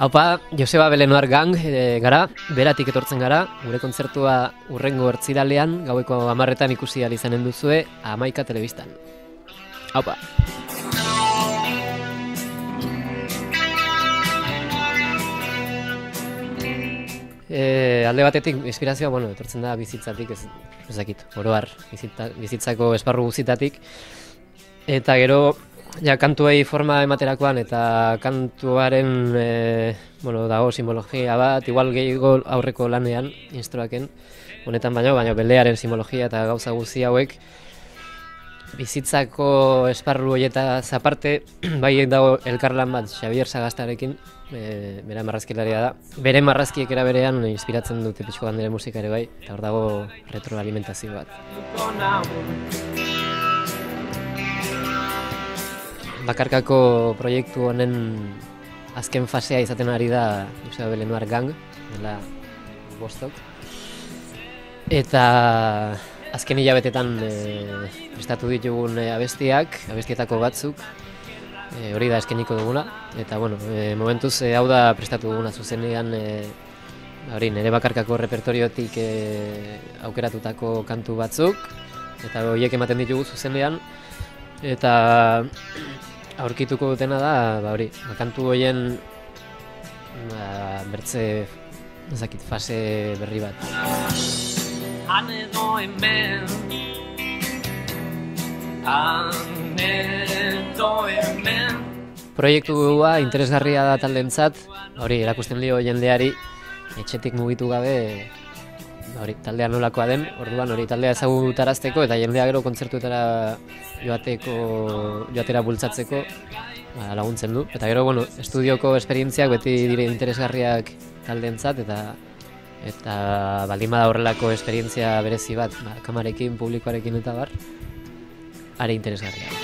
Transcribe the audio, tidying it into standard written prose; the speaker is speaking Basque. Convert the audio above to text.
Haupa, Joseba Belenoar Gang gara, beratik etortzen gara, gure kontzertua hurrengo ertziralean, gaueko 10:00 ikusi ahal izanen duzue, 11 telebistan. Haupa! Alde batetik, inspirazioa, etortzen da bizitzatik, ez dakit, oroar, bizitzako esparru guztietatik, eta gero, kantuei forma ematerakoan eta kantuaren dago simbologia bat, igual gehiago aurreko lanean, instruaken, honetan baino beldearen simbologia eta gauza guzti hauek, bizitzako esparru horietaz aparte, bai dago elkarlan bat Xabier Sagastarekin, bere marrazkilaria da. Bere marrazkiek era berean inspiratzen dute pixko bandere musika ere bai, eta hor dago retroalimentazio bat. Bakarkako proiektu honen azken fasea izaten ari da Joseba Belenoar Gang, dela bostok. Eta azken hilabetetan prestatu ditugun abestietako batzuk, hori da eskeniko duguna. Eta momentuz hau da prestatu duguna zuzenean, nire bakarkako repertoriotik aukeratutako kantu batzuk, eta horiek ematen ditugu zuzenean. Eta aurkituko dutena da, kantu horien bertze fase berri bat. Han edo hemen, proiektua interesgarria da taldeentzat, erakusten dio jendeari etxetik mugitu gabe taldea nolakoa den, orduan taldea ezagutarazteko eta jendea gero kontzertuetara joatera bultzatzeko laguntzen du. Eta gero, estudioko esperientziak beti dire interesgarriak taldeentzat eta baldin bada horrelako esperientzia berezi bat, kamarekin, publikoarekin eta bar, are interesgarriak.